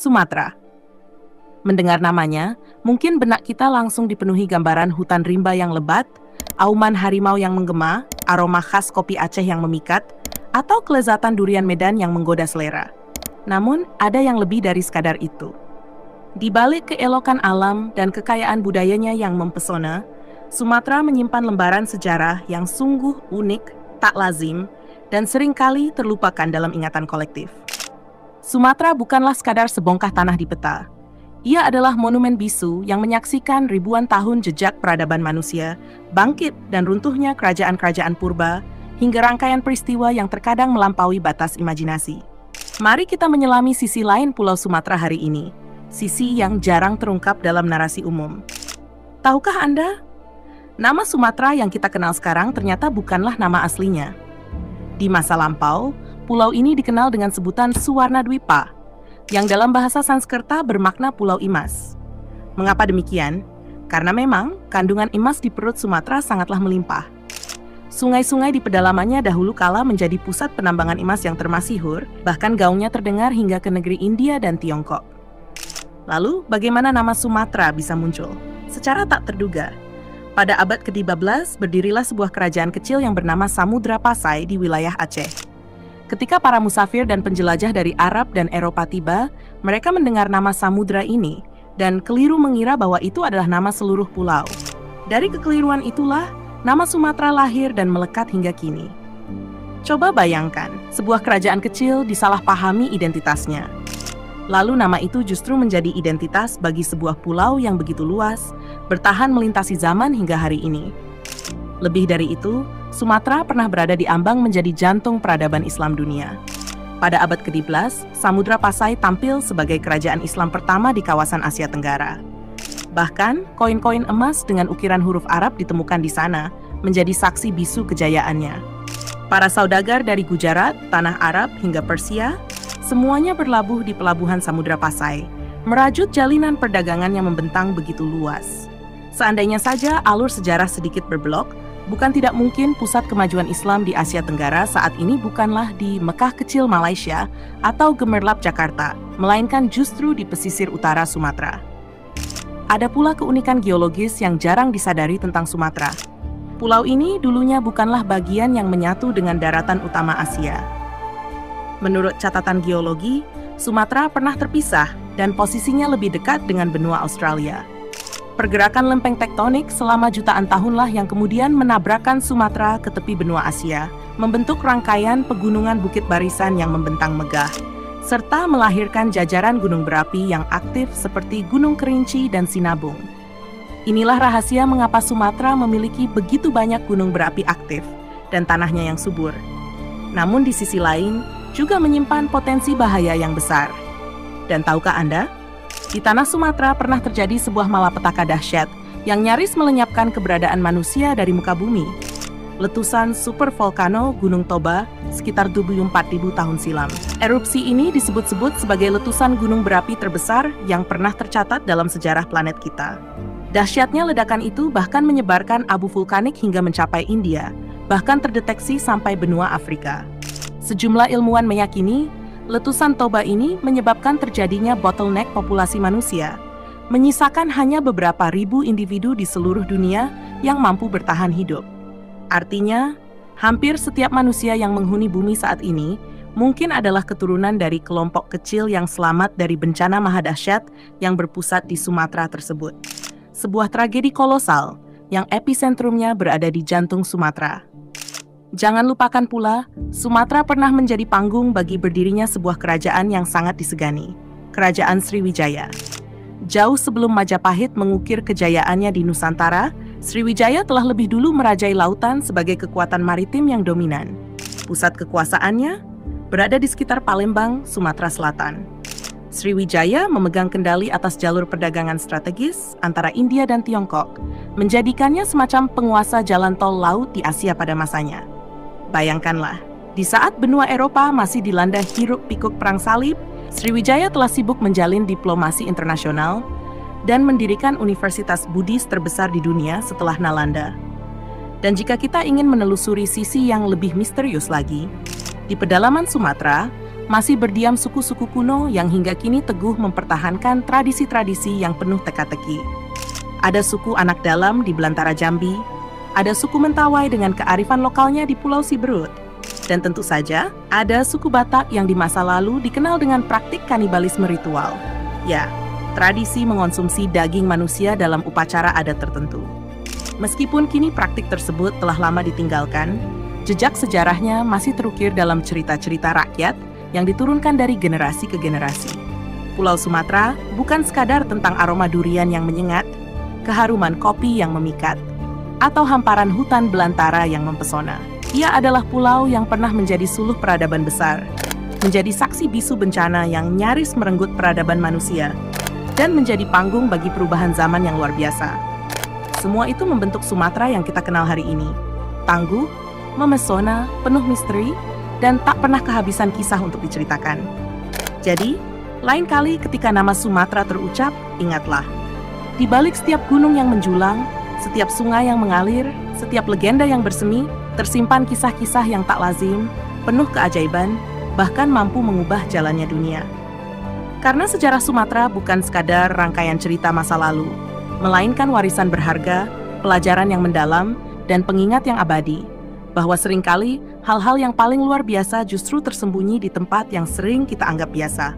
Sumatera. Mendengar namanya, mungkin benak kita langsung dipenuhi gambaran hutan rimba yang lebat, auman harimau yang menggema, aroma khas kopi Aceh yang memikat, atau kelezatan durian Medan yang menggoda selera. Namun, ada yang lebih dari sekadar itu. Di balik keelokan alam dan kekayaan budayanya yang mempesona, Sumatera menyimpan lembaran sejarah yang sungguh unik, tak lazim, dan seringkali terlupakan dalam ingatan kolektif. Sumatera bukanlah sekadar sebongkah tanah di peta. Ia adalah monumen bisu yang menyaksikan ribuan tahun jejak peradaban manusia, bangkit dan runtuhnya kerajaan-kerajaan purba, hingga rangkaian peristiwa yang terkadang melampaui batas imajinasi. Mari kita menyelami sisi lain Pulau Sumatera hari ini, sisi yang jarang terungkap dalam narasi umum. Tahukah Anda? Nama Sumatera yang kita kenal sekarang ternyata bukanlah nama aslinya. Di masa lampau, pulau ini dikenal dengan sebutan Suwarnadwipa, yang dalam bahasa Sanskerta bermakna Pulau Emas. Mengapa demikian? Karena memang kandungan emas di perut Sumatera sangatlah melimpah. Sungai-sungai di pedalamannya dahulu kala menjadi pusat penambangan emas yang termasyhur, bahkan gaungnya terdengar hingga ke negeri India dan Tiongkok. Lalu, bagaimana nama Sumatera bisa muncul? Secara tak terduga, pada abad ke-15 berdirilah sebuah kerajaan kecil yang bernama Samudra Pasai di wilayah Aceh. Ketika para musafir dan penjelajah dari Arab dan Eropa tiba, mereka mendengar nama samudra ini dan keliru mengira bahwa itu adalah nama seluruh pulau. Dari kekeliruan itulah, nama Sumatera lahir dan melekat hingga kini. Coba bayangkan, sebuah kerajaan kecil disalahpahami identitasnya. Lalu nama itu justru menjadi identitas bagi sebuah pulau yang begitu luas, bertahan melintasi zaman hingga hari ini. Lebih dari itu, Sumatera pernah berada di ambang menjadi jantung peradaban Islam dunia. Pada abad ke-11, Samudra Pasai tampil sebagai kerajaan Islam pertama di kawasan Asia Tenggara. Bahkan, koin-koin emas dengan ukiran huruf Arab ditemukan di sana, menjadi saksi bisu kejayaannya. Para saudagar dari Gujarat, Tanah Arab, hingga Persia, semuanya berlabuh di pelabuhan Samudra Pasai, merajut jalinan perdagangan yang membentang begitu luas. Seandainya saja alur sejarah sedikit berbelok, bukan tidak mungkin pusat kemajuan Islam di Asia Tenggara saat ini bukanlah di Mekah kecil Malaysia atau Gemerlap Jakarta, melainkan justru di pesisir utara Sumatera. Ada pula keunikan geologis yang jarang disadari tentang Sumatera. Pulau ini dulunya bukanlah bagian yang menyatu dengan daratan utama Asia. Menurut catatan geologi, Sumatera pernah terpisah dan posisinya lebih dekat dengan benua Australia. Pergerakan lempeng tektonik selama jutaan tahunlah yang kemudian menabrakkan Sumatera ke tepi benua Asia, membentuk rangkaian pegunungan bukit barisan yang membentang megah, serta melahirkan jajaran gunung berapi yang aktif seperti Gunung Kerinci dan Sinabung. Inilah rahasia mengapa Sumatera memiliki begitu banyak gunung berapi aktif dan tanahnya yang subur. Namun di sisi lain, juga menyimpan potensi bahaya yang besar. Dan tahukah Anda? Di tanah Sumatera pernah terjadi sebuah malapetaka dahsyat yang nyaris melenyapkan keberadaan manusia dari muka bumi. Letusan supervolcano Gunung Toba sekitar 24.000 tahun silam. Erupsi ini disebut-sebut sebagai letusan gunung berapi terbesar yang pernah tercatat dalam sejarah planet kita. Dahsyatnya ledakan itu bahkan menyebarkan abu vulkanik hingga mencapai India, bahkan terdeteksi sampai benua Afrika. Sejumlah ilmuwan meyakini letusan Toba ini menyebabkan terjadinya bottleneck populasi manusia, menyisakan hanya beberapa ribu individu di seluruh dunia yang mampu bertahan hidup. Artinya, hampir setiap manusia yang menghuni bumi saat ini mungkin adalah keturunan dari kelompok kecil yang selamat dari bencana mahadahsyat yang berpusat di Sumatera tersebut. Sebuah tragedi kolosal yang episentrumnya berada di jantung Sumatera. Jangan lupakan pula, Sumatera pernah menjadi panggung bagi berdirinya sebuah kerajaan yang sangat disegani, Kerajaan Sriwijaya. Jauh sebelum Majapahit mengukir kejayaannya di Nusantara, Sriwijaya telah lebih dulu merajai lautan sebagai kekuatan maritim yang dominan. Pusat kekuasaannya berada di sekitar Palembang, Sumatera Selatan. Sriwijaya memegang kendali atas jalur perdagangan strategis antara India dan Tiongkok, menjadikannya semacam penguasa jalan tol laut di Asia pada masanya. Bayangkanlah, di saat benua Eropa masih dilanda hiruk-pikuk perang salib, Sriwijaya telah sibuk menjalin diplomasi internasional dan mendirikan universitas Buddhis terbesar di dunia setelah Nalanda. Dan jika kita ingin menelusuri sisi yang lebih misterius lagi, di pedalaman Sumatera, masih berdiam suku-suku kuno yang hingga kini teguh mempertahankan tradisi-tradisi yang penuh teka-teki. Ada suku anak dalam di belantara Jambi, ada suku Mentawai dengan kearifan lokalnya di Pulau Siberut, dan tentu saja ada suku Batak yang di masa lalu dikenal dengan praktik kanibalisme ritual. Ya, tradisi mengonsumsi daging manusia dalam upacara adat tertentu. Meskipun kini praktik tersebut telah lama ditinggalkan, jejak sejarahnya masih terukir dalam cerita-cerita rakyat yang diturunkan dari generasi ke generasi. Pulau Sumatera bukan sekadar tentang aroma durian yang menyengat, keharuman kopi yang memikat, atau hamparan hutan belantara yang mempesona. Ia adalah pulau yang pernah menjadi suluh peradaban besar, menjadi saksi bisu bencana yang nyaris merenggut peradaban manusia, dan menjadi panggung bagi perubahan zaman yang luar biasa. Semua itu membentuk Sumatera yang kita kenal hari ini. Tangguh, memesona, penuh misteri, dan tak pernah kehabisan kisah untuk diceritakan. Jadi, lain kali ketika nama Sumatera terucap, ingatlah, di balik setiap gunung yang menjulang, setiap sungai yang mengalir, setiap legenda yang bersemi, tersimpan kisah-kisah yang tak lazim, penuh keajaiban, bahkan mampu mengubah jalannya dunia. Karena sejarah Sumatera bukan sekadar rangkaian cerita masa lalu, melainkan warisan berharga, pelajaran yang mendalam, dan pengingat yang abadi, bahwa seringkali hal-hal yang paling luar biasa justru tersembunyi di tempat yang sering kita anggap biasa.